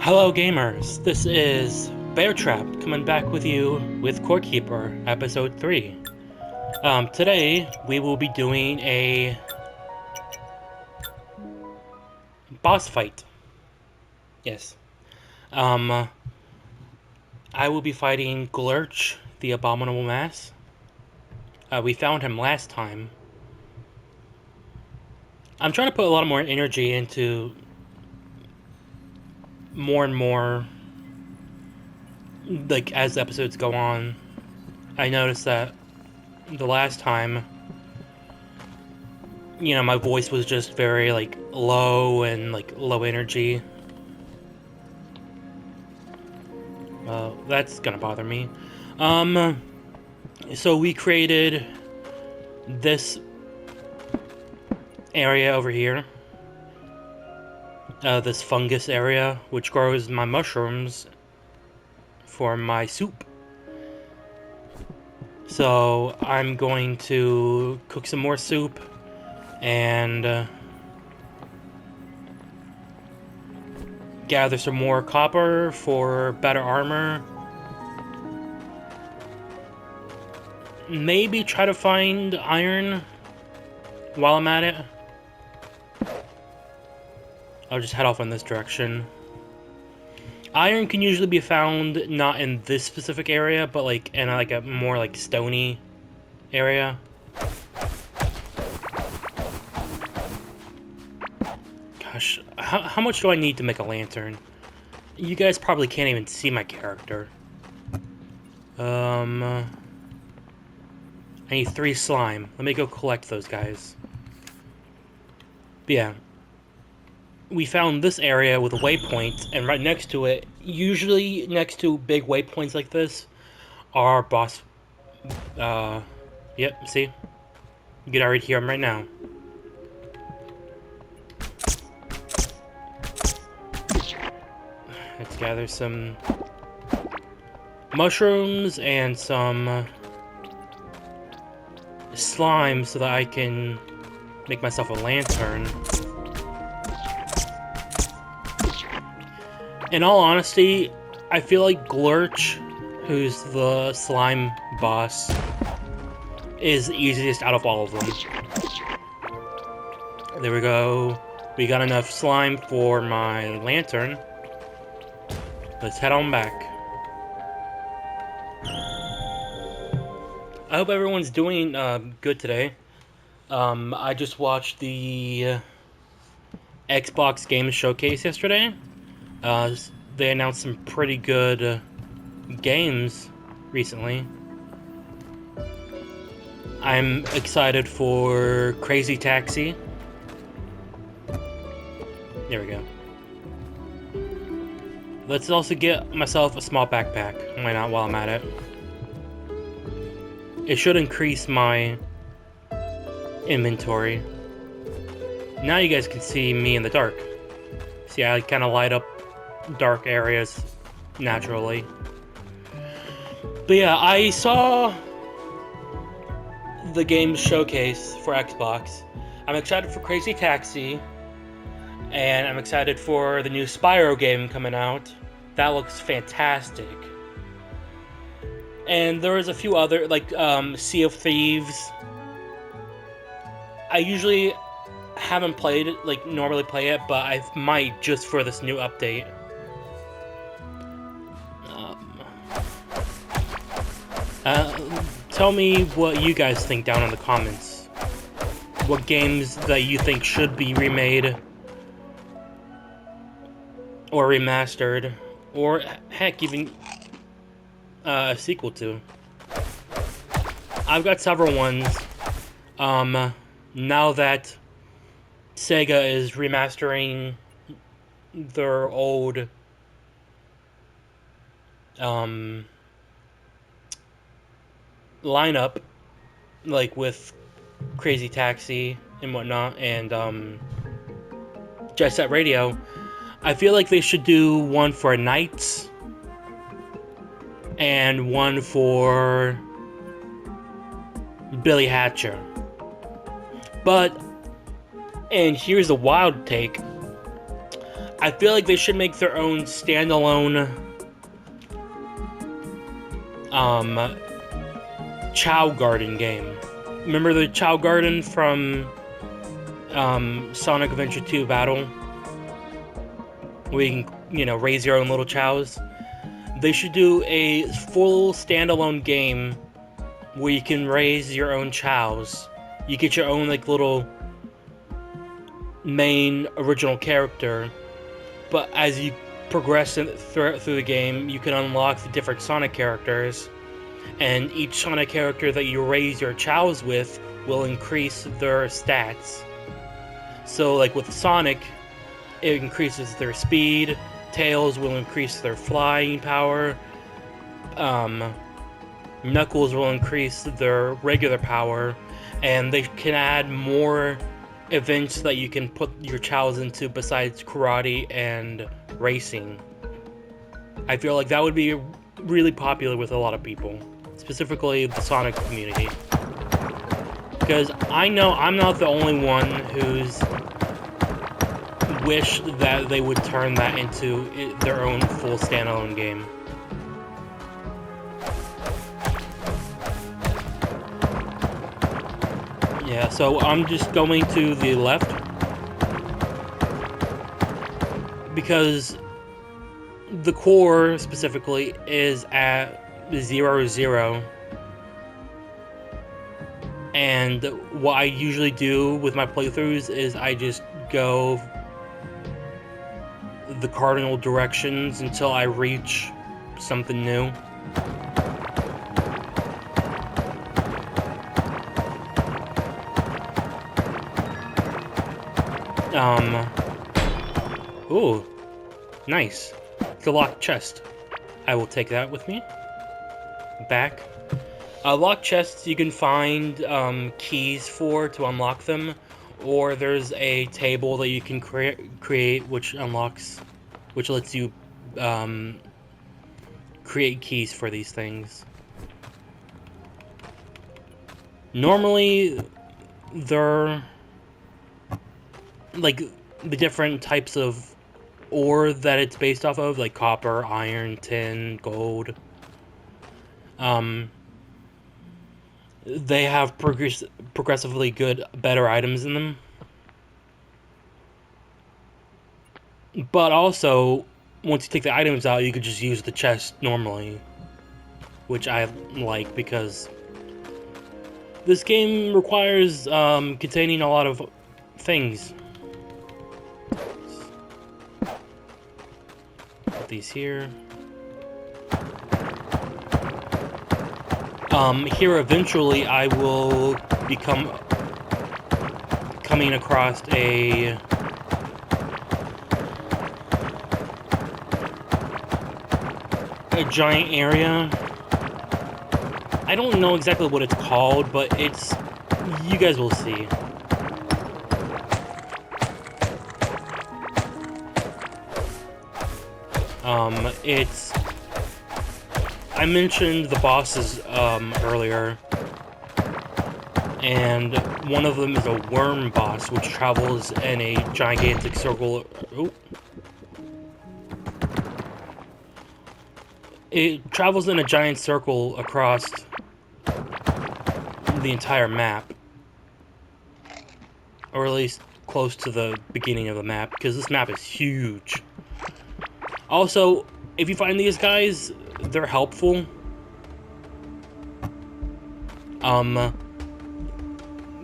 Hello gamers, this is Bear Trap coming back with you with Core Keeper, episode 3. Today we will be doing a boss fight. Yes. I will be fighting Glurch, the Abominable Mass. We found him last time. I'm trying to put a lot more energy into more and more, like, as the episodes go on. I noticed that the last time, my voice was just very, low and, low energy. That's gonna bother me. So we created this area over here. This fungus area, which grows my mushrooms for my soup. So I'm going to cook some more soup and gather some more copper for better armor. Maybe try to find iron while I'm at it. I'll just head off in this direction. Iron can usually be found not in this specific area, but in a more stony area. Gosh, how much do I need to make a lantern? You guys probably can't even see my character. I need 3 slime. Let me go collect those guys. But yeah. We found this area with a waypoint, and right next to it, usually next to big waypoints like this, are boss... Yep, see? You can already hear them right now. Let's gather some mushrooms and some slime so that I can make myself a lantern. In all honesty, I feel like Glurch, who's the slime boss, is the easiest out of all of them. There we go. We got enough slime for my lantern. Let's head on back. I hope everyone's doing good today. I just watched the Xbox Games Showcase yesterday. They announced some pretty good games recently. I'm excited for Crazy Taxi. There we go. Let's also get myself a small backpack. Why not while I'm at it? It should increase my inventory. Now you guys can see me in the dark. See, I kind of light up dark areas naturally. But yeah, I saw the games showcase for Xbox. I'm excited for Crazy Taxi, and I'm excited for the new Spyro game coming out. That looks fantastic. And there was a few other, Sea of Thieves. I usually haven't played it, normally play it, but I might just for this new update. Tell me what you guys think down in the comments. What games that you think should be remade or remastered, or heck, even a sequel to. I've got several ones. Now that Sega is remastering their old lineup, with Crazy Taxi and whatnot, and Jet Set Radio, I feel like they should do one for Knights and one for Billy Hatcher. But, and here's the wild take, I feel like they should make their own standalone Chow Garden game. Remember the Chow Garden from Sonic Adventure 2 Battle? Where you can, raise your own little chows. They should do a full standalone game where you can raise your own chows. You get your own little main original character, but as you progress through the game, you can unlock the different Sonic characters, and each Sonic character that you raise your chows with will increase their stats. So like with Sonic, it increases their speed, Tails will increase their flying power, Knuckles will increase their regular power, and they can add more events that you can put your chows into besides karate and racing. I feel like that would be really popular with a lot of people, specifically the Sonic community. Because I know I'm not the only one who's wished that they would turn that into their own full standalone game. Yeah, so I'm just going to the left because the core specifically is at 0-0, and what I usually do with my playthroughs is I just go the cardinal directions until I reach something new. Ooh, nice. The locked chest. I will take that with me. Back. Locked chests you can find keys to unlock them, or there's a table that you can create which lets you create keys for these things. Normally, they're like the different types of ore that it's based off of, like copper, iron, tin, gold. They have progressively better items in them. But also, once you take the items out, you could just use the chest normally, which I like because this game requires containing a lot of things. Put these here. Here eventually I will become coming across a giant area. I don't know exactly what it's called, but you guys will see. I mentioned the bosses earlier, and one of them is a worm boss, which travels in a gigantic circle. Oh. It travels in a giant circle across the entire map, or at least close to the beginning of the map, because this map is huge. Also, if you find these guys, they're helpful.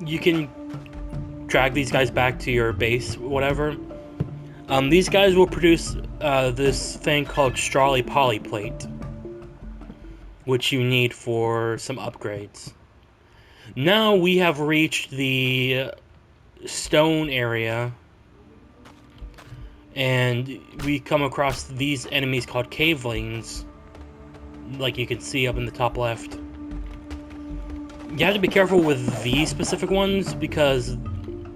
You can drag these guys back to your base, whatever. These guys will produce this thing called Strawley Polyplate, which you need for some upgrades. Now we have reached the stone area, and we come across these enemies called cavelings, like you can see up in the top left. You have to be careful with these specific ones because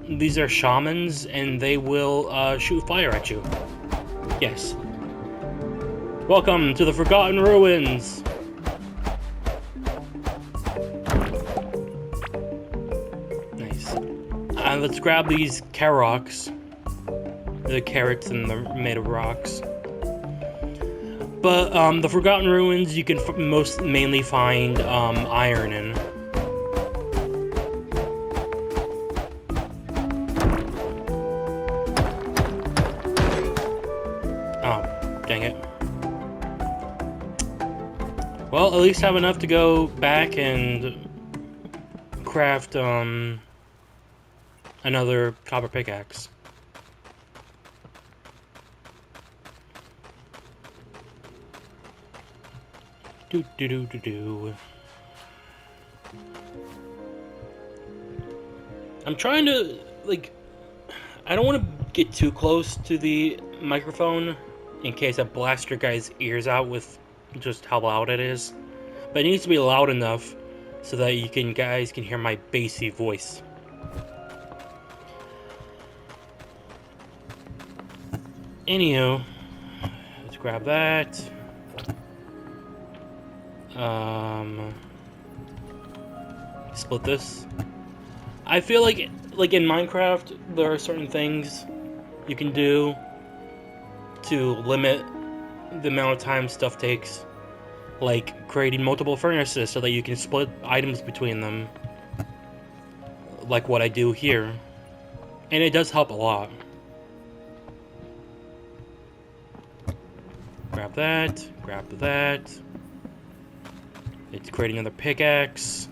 these are shamans and they will shoot fire at you. Yes. Welcome to the Forgotten Ruins! Nice. Let's grab these Karoks. the carrots and the made of rocks. But the Forgotten Ruins you can mainly find iron in. Oh, dang it. Well, at least have enough to go back and craft another copper pickaxe. Do do do do do. I'm trying to, like, I don't want to get too close to the microphone in case I blast your guys' ears out with just how loud it is. But it needs to be loud enough so that you guys can hear my bassy voice. Anywho, let's grab that. Split this. I feel like in Minecraft, there are certain things you can do to limit the amount of time stuff takes, like creating multiple furnaces so that you can split items between them, like what I do here, and it does help a lot. Grab that, grab that. Let's create another pickaxe.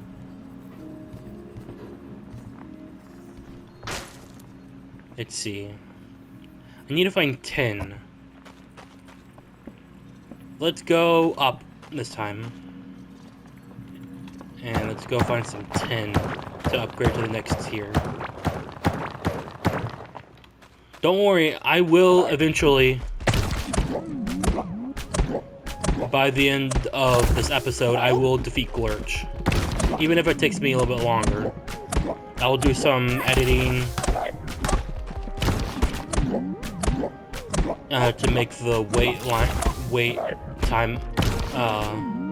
Let's see. I need to find 10. Let's go up this time. And let's go find some 10 to upgrade to the next tier. Don't worry, I will eventually, by the end of this episode, I will defeat Glurch. Even if it takes me a little bit longer. I'll do some editing to make the wait time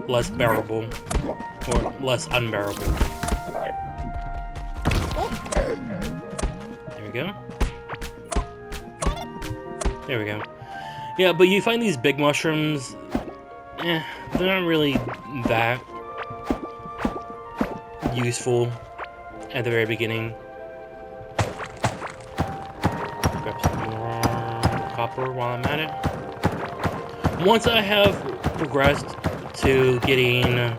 less bearable, or less unbearable. There we go. There we go. Yeah, but you find these big mushrooms, they're not really that useful at the very beginning. Grab some more copper while I'm at it. Once I have progressed to getting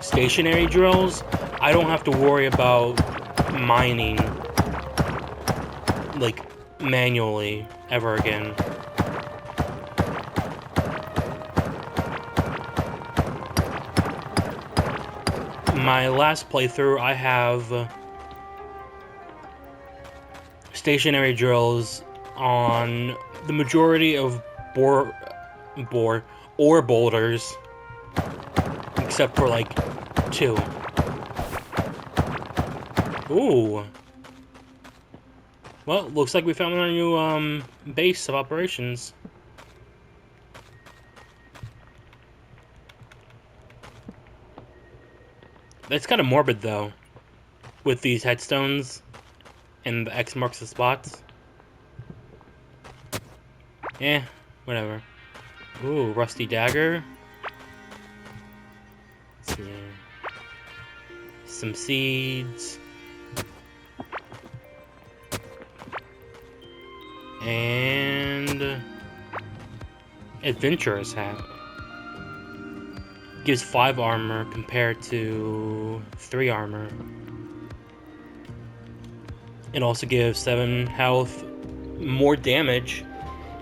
stationary drills, I don't have to worry about mining like manually ever again. My last playthrough, I have stationary drills on the majority of ore boulders, except for like 2. Ooh. Well, looks like we found our new base of operations. It's kind of morbid though, with these headstones and the X marks the spots. Eh, whatever. Ooh, rusty dagger. Let's see. Some seeds. And adventurer's hat. Gives 5 armor compared to 3 armor. It also gives 7 health, more damage,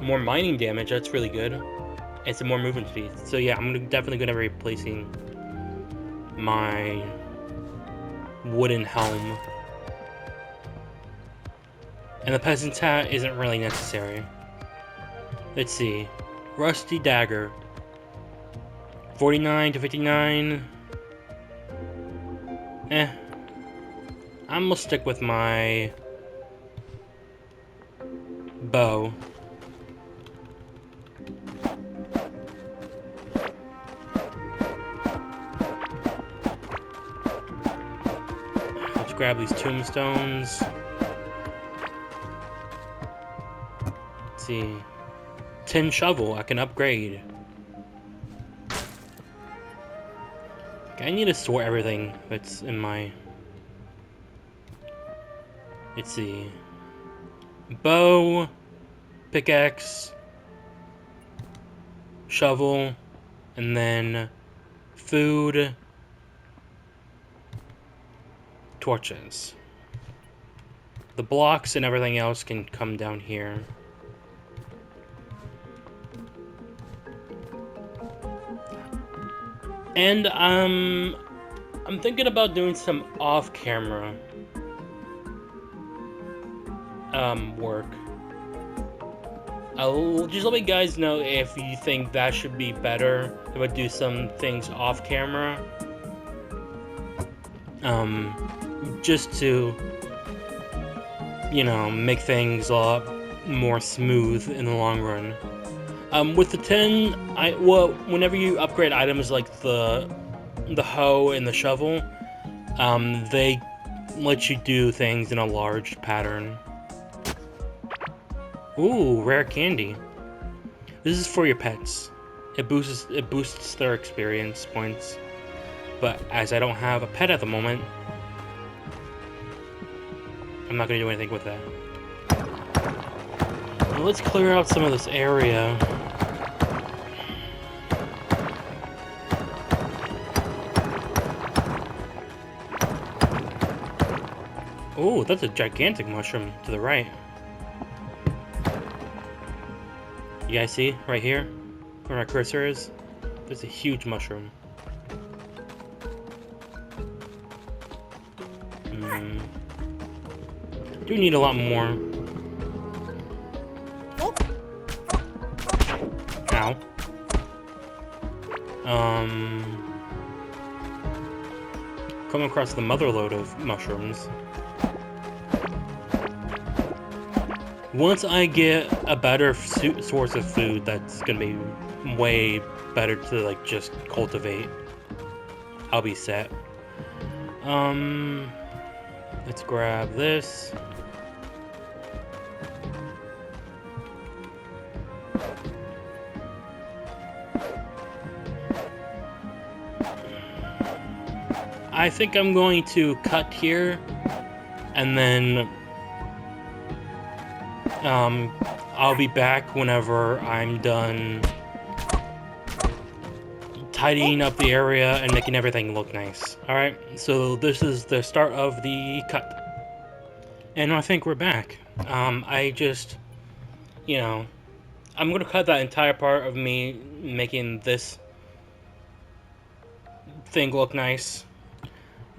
more mining damage. That's really good, and some more movement speed. So yeah, I'm definitely gonna be replacing my wooden helm. And the peasant's hat isn't really necessary. Let's see. Rusty dagger. 49 to 59. Eh. I'm gonna stick with my bow. Let's grab these tombstones. Let's see. Tin shovel, I can upgrade. I need to sort everything that's in my... Let's see. Bow, pickaxe, shovel, and then food, torches. The blocks and everything else can come down here. And I'm thinking about doing some off-camera work. Just let me guys know if you think that should be better if I do some things off-camera. Just to, you know, make things a lot more smooth in the long run. With the tin, whenever you upgrade items like the hoe and the shovel, they let you do things in a large pattern. Ooh, rare candy. This is for your pets. It boosts their experience points. But as I don't have a pet at the moment, I'm not gonna do anything with that. Well, let's clear out some of this area. Oh, that's a gigantic mushroom to the right. You guys see right here where my cursor is? There's a huge mushroom. Do need a lot more. Ow. Come across the motherload of mushrooms. Once I get a better source of food, that's gonna be way better to like just cultivate, I'll be set. Let's grab this. I think I'm going to cut here, and then I'll be back whenever I'm done tidying up the area and making everything look nice. Alright, so this is the start of the cut. And I think we're back. I just, you know, I'm gonna cut that entire part of me making this thing look nice.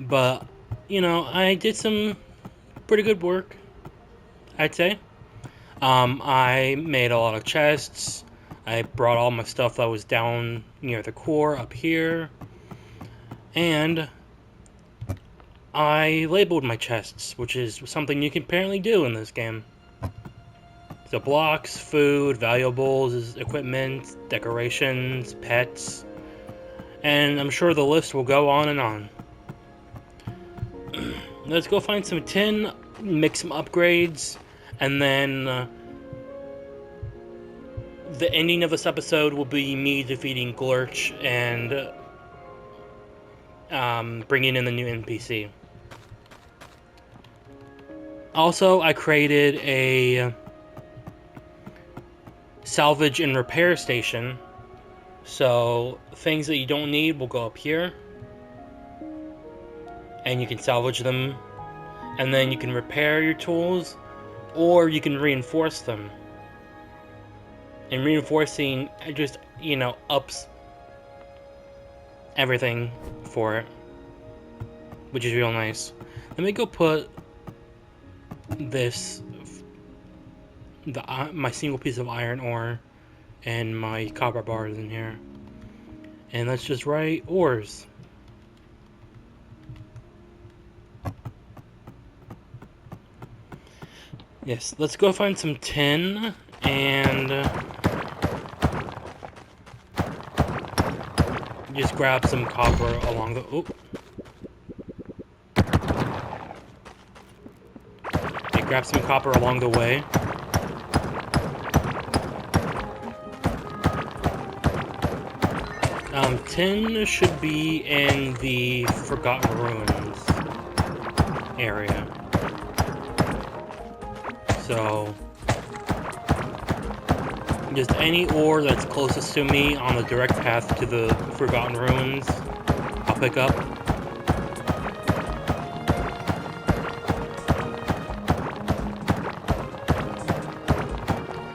But, you know, I did some pretty good work, I'd say. I made a lot of chests. I brought all my stuff that was down near the core up here. And I labeled my chests, which is something you can apparently do in this game. So blocks, food, valuables, equipment, decorations, pets. And I'm sure the list will go on and on. Let's go find some tin, make some upgrades, and then the ending of this episode will be me defeating Glurch and bringing in the new NPC. Also, I created a salvage and repair station, so things that you don't need will go up here. And you can salvage them, and then you can repair your tools, or you can reinforce them. And reinforcing just, you know, ups everything for it, which is real nice. Let me go put this, my single piece of iron ore and my copper bars in here. And let's just write ores. Yes, let's go find some tin and just grab some copper along the... Oh. grab some copper along the way. Tin should be in the Forgotten Ruins area. So, just any ore that's closest to me on the direct path to the Forgotten Ruins, I'll pick up.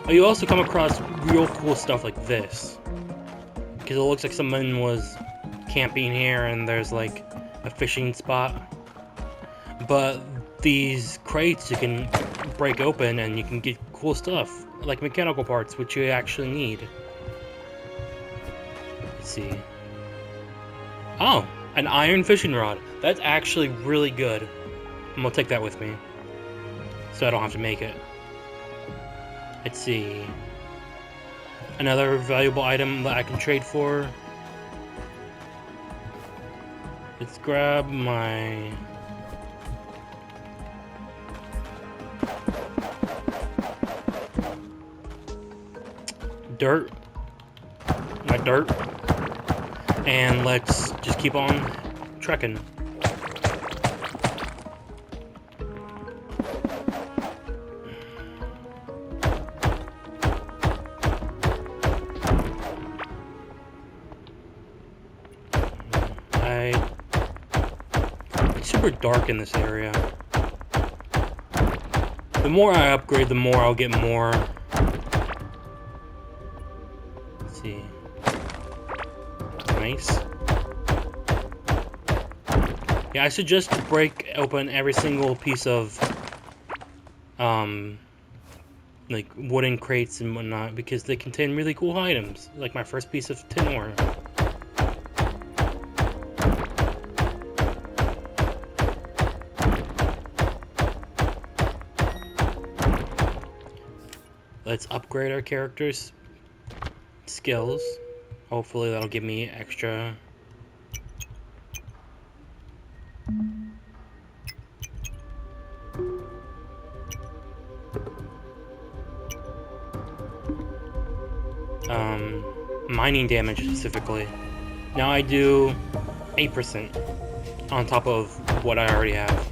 You also come across real cool stuff like this, because it looks like someone was camping here and there's like a fishing spot. But these crates you can break open and you can get cool stuff, like mechanical parts, which you actually need. Let's see. Oh, an iron fishing rod. That's actually really good. I'm gonna take that with me, so I don't have to make it. Let's see. Another valuable item that I can trade for. Let's grab my... dirt. And let's just keep on trekking. It's super dark in this area. The more I upgrade, the more I'll get more. Let's see. Nice. Yeah, I suggest to break open every single piece of like wooden crates and whatnot, because they contain really cool items, like my first piece of tin ore. Let's upgrade our character's skills. Hopefully that'll give me extra. Mining damage specifically. Now I do 8% on top of what I already have.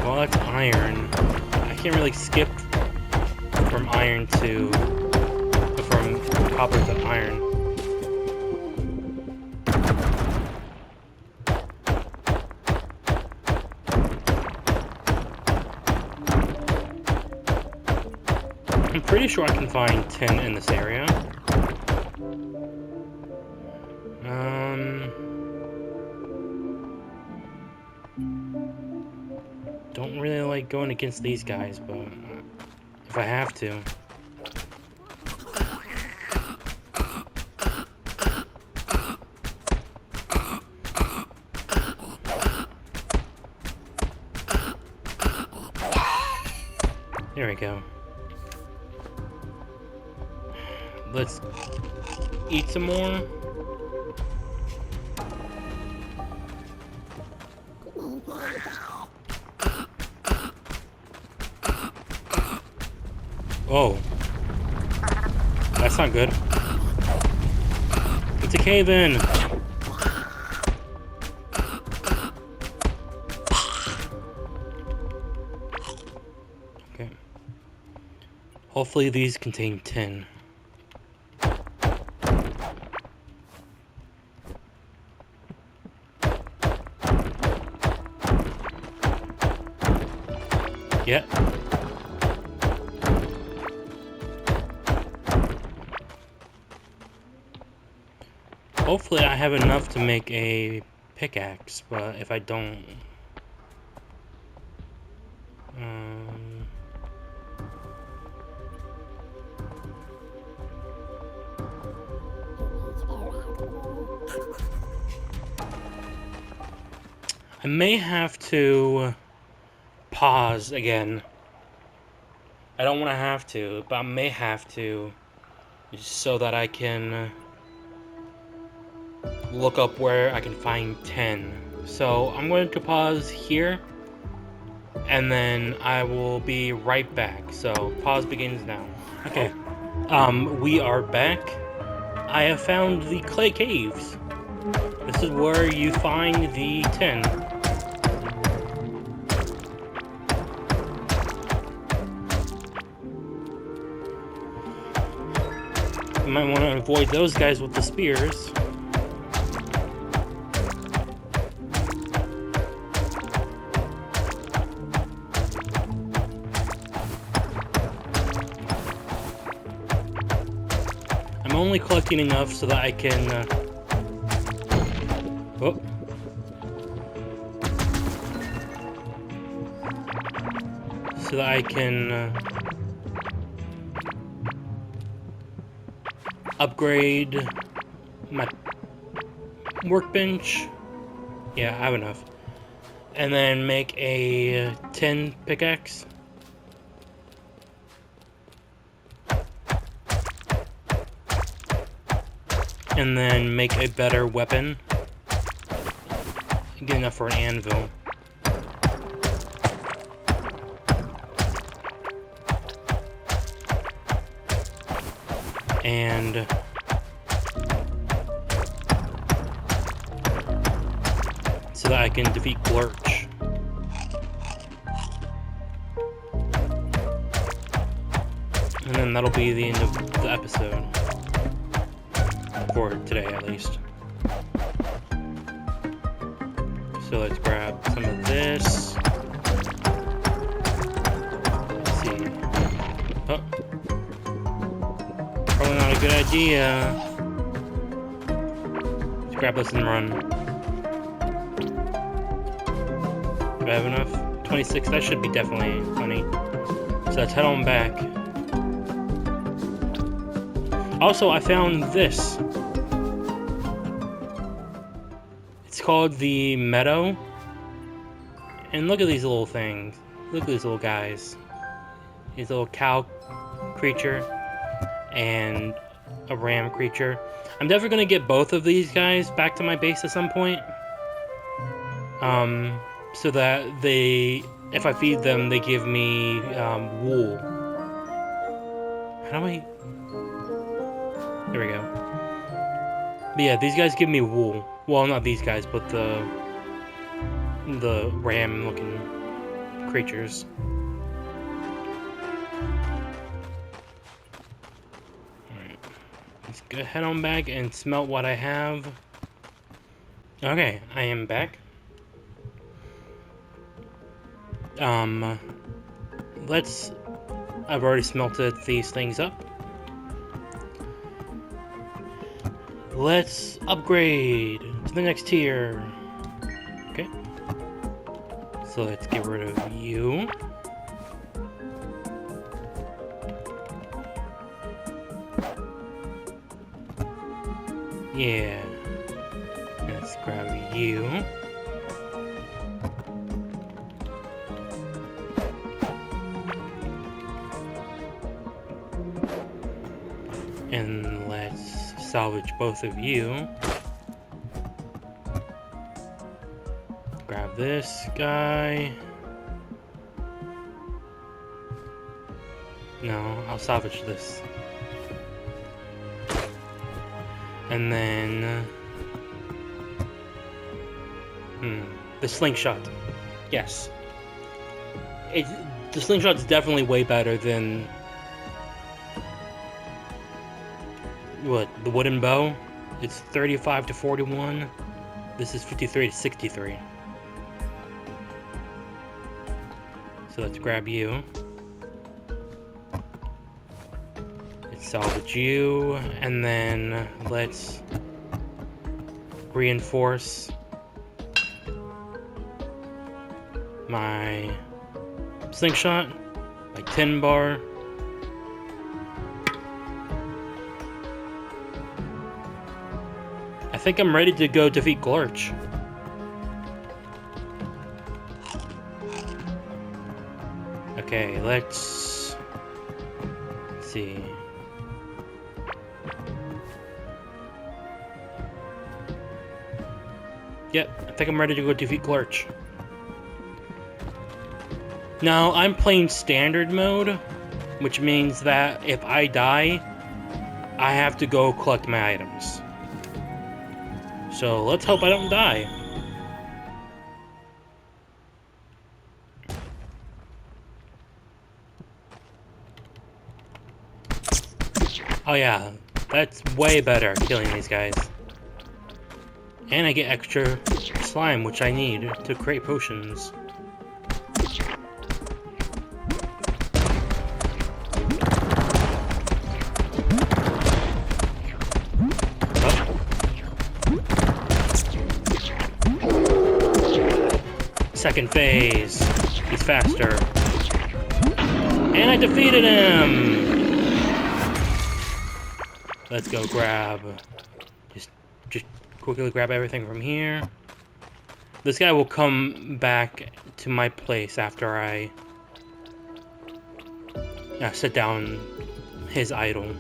Well, that's iron. I can't really skip from iron to... from copper to iron. I'm pretty sure I can find tin in this area. Don't really like going against these guys, but if I have to. There we go. Let's eat some more. Oh. That's not good. It's a cave-in! Okay. Hopefully these contain tin. Yeah. Hopefully I have enough to make a pickaxe, but if I don't... I may have to pause again. I don't want to have to, but I may have to, so that I can look up where I can find tin, So I'm going to pause here, and then I will be right back. So pause begins now. Okay, we are back. I have found the clay caves. This is where you find the tin. You might want to avoid those guys with the spears. I'm only collecting enough so that I can... Oh. So that I can... upgrade my workbench. Yeah, I have enough. And then make a tin pickaxe. And then make a better weapon. Get enough for an anvil. And so that I can defeat Glurch. And then that'll be the end of the episode. For today, at least. So let's grab some of this. Let's see. Oh. Probably not a good idea. Let's grab this and run. Do I have enough? 26, that should be definitely plenty. So let's head on back. Also, I found this. It's called the Meadow. And look at these little things. Look at these little guys. These little cow creature and a ram creature. I'm definitely going to get both of these guys back to my base at some point. So that they, if I feed them, they give me wool. How do I... There we go. But yeah, these guys give me wool. Well, not these guys, but the ram-looking creatures. Alright. Let's go head on back and smelt what I have. Okay, I am back. I've already smelted these things up. Let's upgrade to the next tier. Okay. So let's get rid of you. Yeah. Let's grab you. And let's salvage both of you. Grab this guy. No, I'll salvage this. And then... the slingshot. Yes. The slingshot's definitely way better than... What, the wooden bow? It's 35 to 41. This is 53 to 63. So let's grab you. Let's salvage you, and then let's reinforce my slingshot, my 10 bar. I think I'm ready to go defeat Glurch. Okay, let's see. Yep, I think I'm ready to go defeat Glurch. Now, I'm playing standard mode, which means that if I die, I have to go collect my items. So let's hope I don't die. Oh yeah, that's way better, killing these guys. And I get extra slime, which I need to create potions. Second phase. He's faster. And I defeated him! Let's go grab... Just quickly grab everything from here. This guy will come back to my place after I sit down his idol.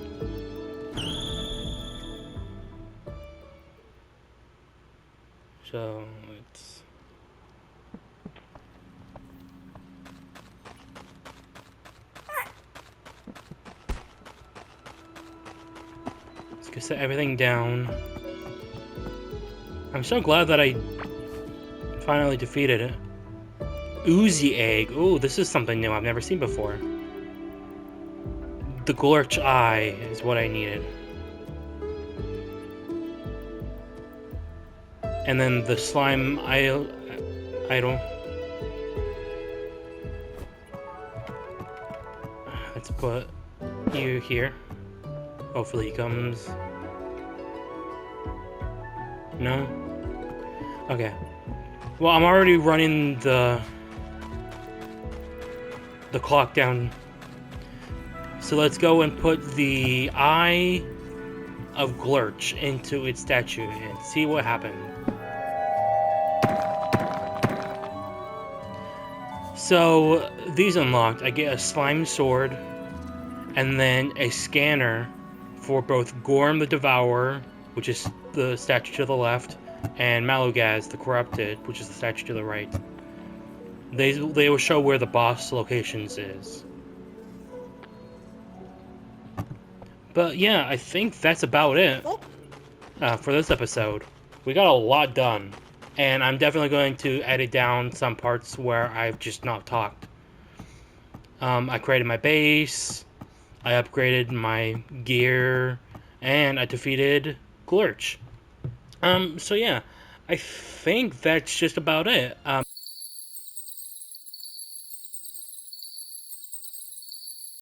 So, let's go set everything down. I'm so glad that I finally defeated it. Oozy egg. Ooh, this is something new I've never seen before. The Glurch eye is what I needed. And then the slime idol. Let's put you here. Hopefully he comes. No? Okay. Well, I'm already running the clock down. So let's go and put the eye of Glurch into its statue and see what happened. So these unlocked. I get a slime sword and then a scanner for both Gorm the Devourer, which is the statue to the left, and Malugaz the Corrupted, which is the statue to the right. They will show where the boss locations is. But yeah, I think that's about it for this episode. We got a lot done, and I'm definitely going to edit down some parts where I've just not talked. I created my base, I upgraded my gear, and I defeated Glurch. So yeah, I think that's just about it.